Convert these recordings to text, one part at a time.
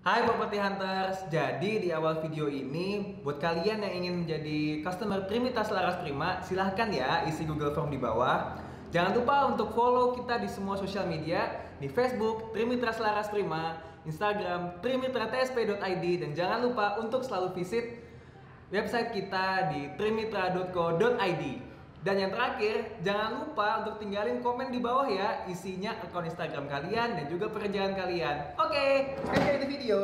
Hai Property Hunters, jadi di awal video ini buat kalian yang ingin menjadi customer Trimitas Laras Prima, silahkan ya isi Google Form di bawah. Jangan lupa untuk follow kita di semua sosial media, di Facebook Trimitas Laras Prima, Instagram trimitratsp.id, dan jangan lupa untuk selalu visit website kita di trimitra.co.id. Dan yang terakhir, jangan lupa untuk tinggalin komen di bawah ya, isinya akun Instagram kalian dan juga pekerjaan kalian. Oke, enjoy the video.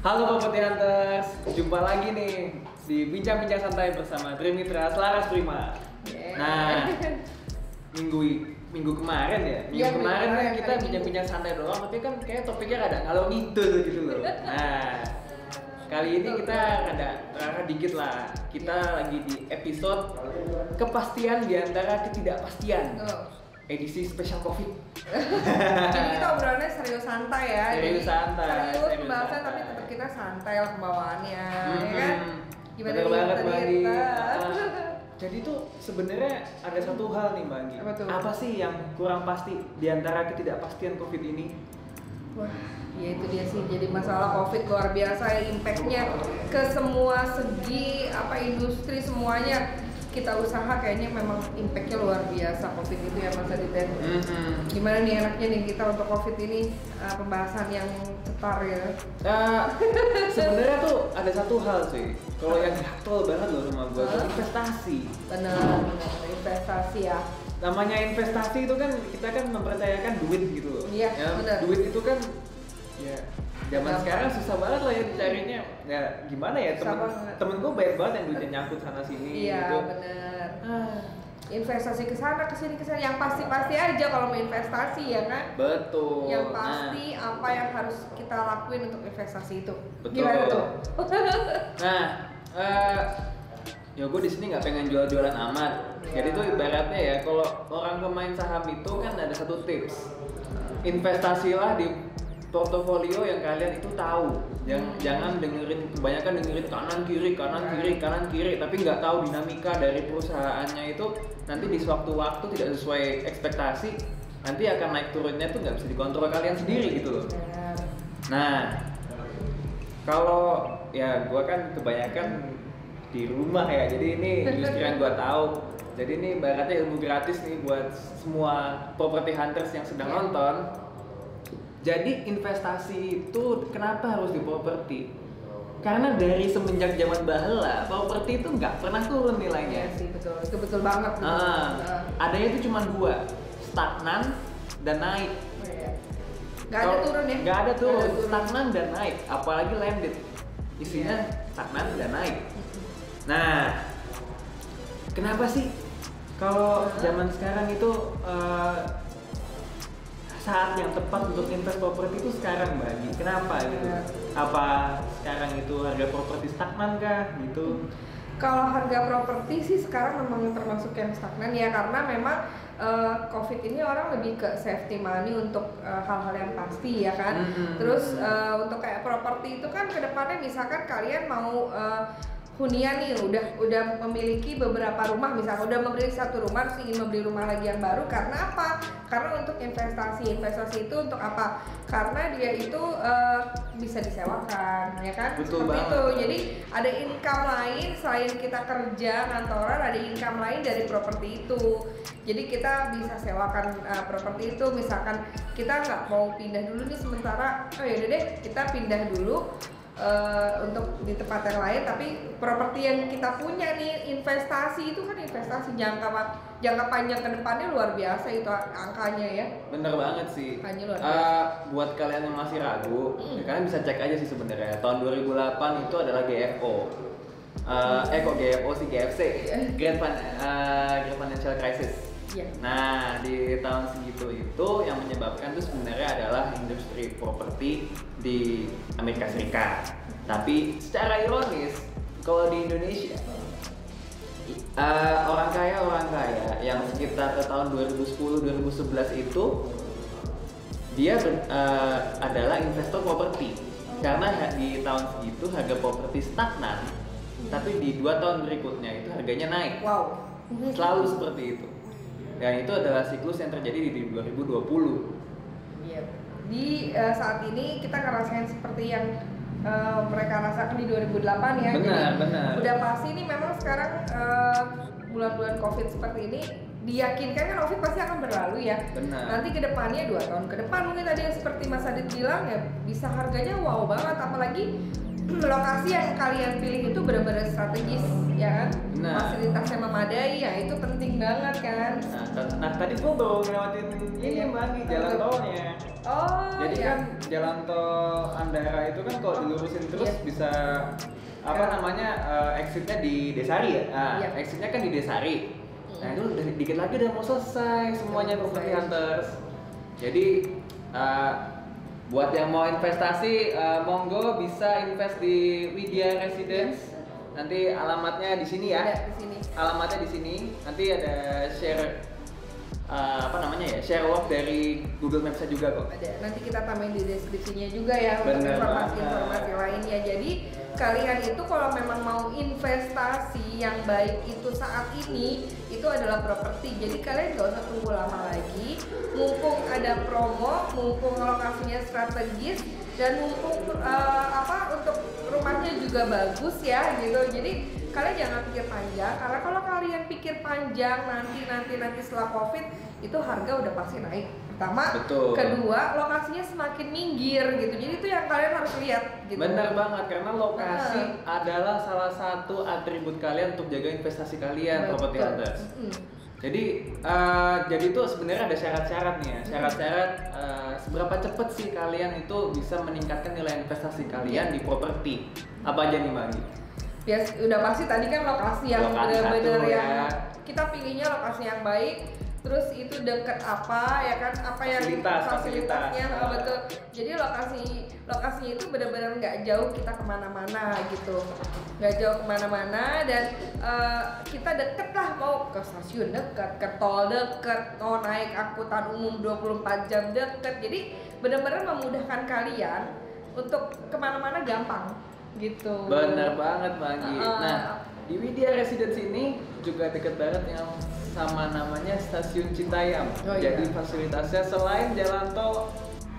Halo Property Hunters, jumpa lagi nih di Bincang-Bincang Santai bersama Trimitra Laras Prima. Nah, minggu kemarin ya, kemarin kan kita bincang-bincang santai doang, tapi kan kayak topiknya ada ngalor ngidul gitu loh. Nah, kali ini kita ada dikit lah. Kita lagi di episode kepastian di antara ketidakpastian. Edisi spesial Covid. Jadi kita obrolannya serius santai ya. Serius santai. Serius pembahasan tapi tetap kita santai lah pembawaannya, ya kan? Gimana Bener banget Mbak Agi. kita? Jadi tuh sebenarnya ada satu hal nih Mbak Agi. Apa sih yang kurang pasti di antara ketidakpastian Covid ini? Wah, ya itu dia sih. Jadi masalah Covid luar biasa ya, impact-nya ke semua segi industri semuanya. Kita usaha kayaknya memang impact-nya luar biasa Covid itu ya Mas Aditya. Gimana nih enaknya nih kita untuk Covid ini pembahasan yang cetar ya? Sebenarnya tuh ada satu hal sih. Kalau yang gatel banget loh sama gue, investasi. Benar, investasi ya. Namanya investasi itu kan kita kan mempercayakan duit gitu loh. Iya, ya, benar. Duit itu kan ya zaman sekarang susah banget lah ya dicarinya. Ya gimana ya, temen gue banyak banget yang duitnya nyangkut sana sini. Iya gitu. benar. Investasi ke sana ke sini. Yang pasti aja kalau mau investasi ya kan. Betul. Yang pasti apa yang harus kita lakuin untuk investasi itu. Betul. Gimana tuh? Nah, ya gue di sini nggak pengen jual-jualan amat. Ya. Jadi tuh ibaratnya ya kalau orang pemain saham itu kan ada satu tips. Investasilah di portofolio yang kalian itu tahu. Jangan kebanyakan dengerin kanan kiri, tapi nggak tahu dinamika dari perusahaannya itu nanti di sewaktu-waktu tidak sesuai ekspektasi, nanti akan naik turunnya tuh nggak bisa dikontrol kalian sendiri gitu loh. Nah, kalau ya gue kan kebanyakan di rumah ya, jadi ini justru yang gue tahu. Jadi ini ibaratnya ilmu gratis nih buat semua property hunters yang sedang nonton. Jadi investasi itu kenapa harus di properti? Karena dari semenjak zaman bahela, properti itu nggak pernah turun nilainya. Iya sih, betul. Itu betul banget. Adanya itu cuma dua, stagnan dan naik. Nggak ada turun ya? Nggak ada turun, stagnan dan naik. Apalagi landed, isinya stagnan dan naik. Nah, kenapa sih kalau zaman sekarang itu saat yang tepat untuk invest properti itu sekarang Mbak? Kenapa gitu? Apa sekarang itu harga properti stagnan kah gitu? Kalau harga properti sih sekarang memang termasuk yang stagnan ya, karena memang Covid ini orang lebih ke safety money untuk hal-hal yang pasti ya kan. Terus untuk kayak properti itu kan kedepannya misalkan kalian mau hunian nih udah memiliki beberapa rumah, misalnya udah membeli satu rumah terus ingin membeli rumah lagi yang baru, karena apa? Karena untuk investasi itu untuk apa? Karena dia itu bisa disewakan ya kan. Betul seperti banget. itu. Jadi ada income lain selain kita kerja kantoran, ada income lain dari properti itu. Jadi kita bisa sewakan properti itu, misalkan kita nggak mau pindah dulu nih sementara, oh yaudah deh kita pindah dulu untuk di tempat yang lain, tapi properti yang kita punya nih investasi itu kan investasi jangka panjang ke depannya luar biasa itu angkanya ya. Bener banget sih. Angkanya luar biasa. Buat kalian yang masih ragu, ya kalian bisa cek aja sih sebenarnya. Tahun 2008 itu adalah GFO. Kok GFO sih, GFC, Great Financial Crisis. Yeah. Nah, di tahun segitu itu yang menyebabkan itu sebenarnya adalah industri properti di Amerika Serikat. Tapi secara ironis, kalau di Indonesia orang kaya yang sekitar tahun 2010-2011 itu dia adalah investor properti. Karena di tahun segitu harga properti stagnan, tapi di 2 tahun berikutnya itu harganya naik. Wow. Selalu seperti itu. Dan itu adalah siklus yang terjadi di 2020. Iya. Di saat ini kita ngerasain seperti yang mereka rasakan di 2008 ya. Benar. Udah pasti nih memang sekarang bulan-bulan COVID seperti ini diyakinkan kan COVID pasti akan berlalu ya. Benar. Nanti kedepannya 2 tahun ke depan mungkin tadi yang seperti Mas Adit bilang ya bisa harganya wow banget, apalagi lokasi yang kalian pilih itu benar-benar strategis ya kan. Nah. Fasilitasnya memadai ya itu penting banget kan. Nah tadi gua baru ngelewatin ini Mbak, jalan tolnya. Oh jadi iya. kan jalan tol Andara itu kan kalau dilurusin terus bisa exitnya di Desari ya. Nah, exitnya kan di Desari. Nah itu dikit lagi udah mau selesai semuanya Property Hunters. Jadi buat yang mau investasi, monggo bisa invest di Widya Residence. Nanti alamatnya di sini ya. Di sini. Alamatnya di sini. Nanti ada share share walk dari Google Maps juga kok. Ada. Nanti kita tambahin di deskripsinya juga ya untuk Bener informasi-informasi lainnya. Jadi kalian itu kalau memang mau investasi yang baik itu saat ini itu adalah properti. Jadi kalian gak usah tunggu lama lagi. Mumpung ada promo, mumpung lokasinya strategis dan mumpung untuk rumahnya juga bagus ya gitu. Jadi kalian jangan pikir panjang, karena kalau kalian pikir panjang nanti setelah COVID itu harga udah pasti naik. Pertama, betul. Kedua lokasinya semakin minggir gitu. Jadi itu yang kalian harus lihat gitu. Benar banget, karena lokasi adalah salah satu atribut kalian untuk jaga investasi kalian, Property Hunters. Jadi itu sebenarnya ada syarat-syarat nih ya. Syarat-syarat seberapa cepat sih kalian itu bisa meningkatkan nilai investasi kalian di properti. Apa aja nih Magi? Ya udah pasti tadi kan lokasi yang benar-benar yang kita pilihnya lokasi yang baik, terus itu dekat apa ya kan, apa yang fasilitasnya betul. Jadi lokasinya itu benar-benar nggak jauh kita kemana-mana gitu, nggak jauh kemana-mana dan kita deket lah, mau ke stasiun deket, ke tol deket, mau naik angkutan umum 24 jam deket. Jadi benar-benar memudahkan kalian untuk kemana-mana gampang gitu. Benar banget Magi. Nah di Widya Residence ini juga deket banget yang sama namanya Stasiun Citayam. Jadi fasilitasnya selain jalan tol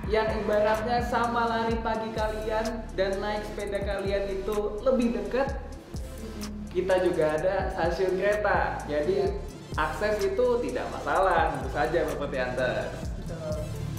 yang ibaratnya sama lari pagi kalian dan naik sepeda kalian itu lebih dekat, kita juga ada stasiun kereta. Jadi akses itu tidak masalah, tentu saja Property Hunters.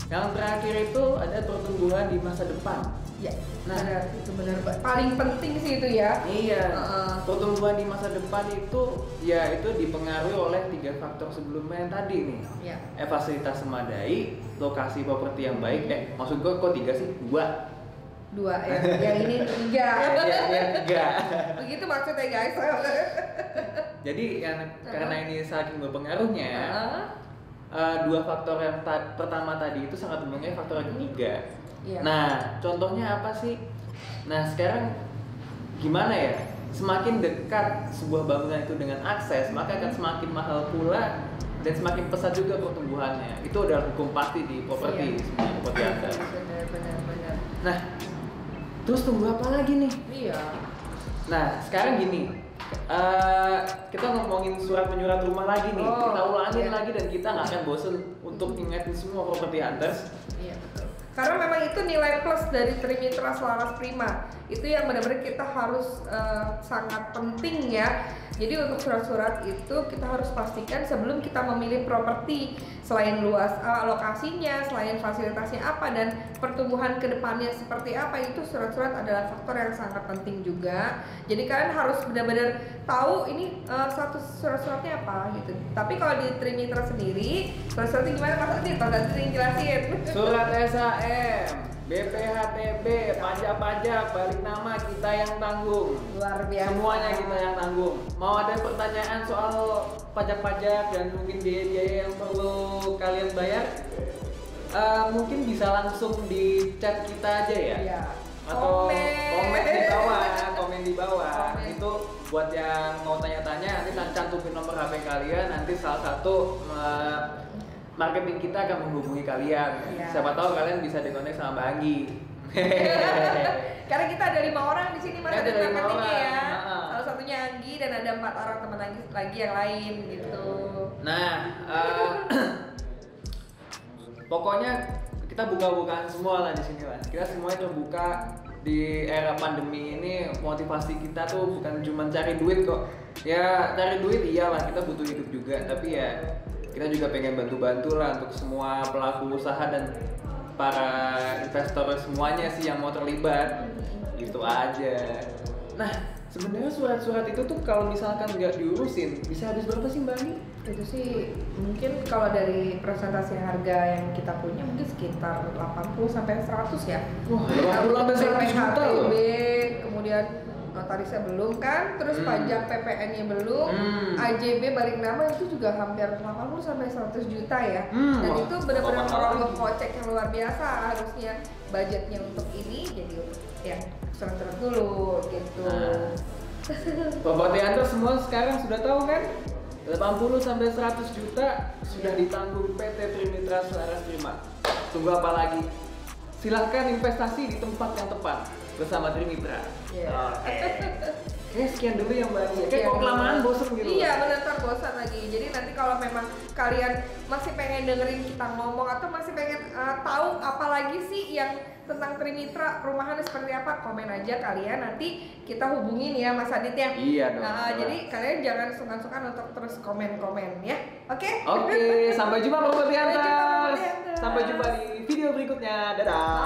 Yang terakhir itu ada pertumbuhan di masa depan. Ya, nah itu benar paling penting sih itu ya. Iya. Pertumbuhan di masa depan itu ya itu dipengaruhi oleh 3 faktor sebelumnya yang tadi nih. Iya. Fasilitas memadai, lokasi properti yang baik. Maksud gue kok 3 sih? 2 ya. Yang ini 3. Yang 3. Begitu maksudnya guys. Jadi karena ini saking berpengaruhnya. 2 faktor yang pertama tadi itu sangat mempengaruhi faktor yang ketiga. Iya. Nah, contohnya apa sih? Nah, sekarang gimana ya? Semakin dekat sebuah bangunan itu dengan akses, maka akan semakin mahal pula dan semakin pesat juga pertumbuhannya. Itu adalah hukum pasti di properti, sebenarnya properti Hunters. Benar. Nah, terus tunggu apa lagi nih? Iya. Nah, sekarang gini. Kita ngomongin surat menyurat rumah lagi nih. Kita ulangin lagi dan kita nggak akan bosen untuk ingetin semua Property Hunters. Iya, betul. Karena memang itu nilai plus dari Trimitra Selaras Prima. Itu yang benar-benar kita harus sangat penting ya. Jadi untuk surat-surat itu kita harus pastikan sebelum kita memilih properti, selain luas lokasinya, selain fasilitasnya apa dan pertumbuhan kedepannya seperti apa, itu surat-surat adalah faktor yang sangat penting juga. Jadi kalian harus benar-benar tahu ini status surat-suratnya apa gitu. Tapi kalau di Trimitra sendiri, surat-suratnya gimana Mas Adit? Mas Adit jelasin. Surat SHM, BPHTB, pajak-pajak, balik nama kita yang tanggung. Luar biasa. Semuanya kita yang tanggung. Mau ada pertanyaan soal pajak-pajak dan mungkin biaya-biaya yang perlu kalian bayar, mungkin bisa langsung di chat kita aja ya. Iya. Atau komen di bawah. Itu buat yang mau tanya-tanya, nanti cantumin nomor HP kalian, nanti salah satu marketing kita akan menghubungi kalian. Ya. Siapa tahu kalian bisa dikonek sama Mbak Anggi. Karena kita ada 5 orang di sini Mas, ada marketingnya ya. Salah satunya Anggi dan ada 4 orang teman lagi yang lain gitu. Nah, pokoknya kita buka-bukaan semua lah di sini lah. Kita semuanya terbuka di era pandemi ini. Motivasi kita tuh bukan cuma cari duit kok. Ya cari duit iyalah, kita butuh hidup juga. Tapi ya kita juga pengen bantu-bantu lah untuk semua pelaku usaha dan para investor semuanya sih yang mau terlibat. Gitu aja. Nah, sebenarnya surat-surat itu tuh kalau misalkan nggak diurusin bisa habis berapa sih Mbak Ani? Itu sih mungkin kalau dari presentasi harga yang kita punya mungkin sekitar 80 sampai 100 ya. Wah, 80 sampai 100 juta loh. Kemudian notarisnya belum kan, terus pajak PPN-nya belum, AJB balik nama itu juga hampir 80 sampai 100 juta ya. Dan itu benar-benar merogoh kocek yang luar biasa. Harusnya budgetnya untuk ini jadi ya surat-surat dulu gitu. Properti Anda semua sekarang sudah tahu kan? 80 sampai 100 juta sudah ditanggung PT Trimitra Selaras Prima. Tunggu apa lagi? Silahkan investasi di tempat yang tepat bersama Trimitra. Oke, sekian dulu ya Mbak Ani. Kayak kok kelamaan bosen gitu. Iya benar, ntar bosan lagi. Jadi nanti kalau memang kalian masih pengen dengerin kita ngomong atau masih pengen tahu apa lagi sih yang tentang Trimitra perumahan seperti apa, komen aja kalian, nanti kita hubungin ya Mas Adit ya. Iya dong. Jadi kalian jangan sungkan-sungkan untuk terus komen-komen ya. Oke? Oke, sampai jumpa Properti Hunters. Sampai jumpa, Properti Hunters. Sampai jumpa di video berikutnya. Dadah.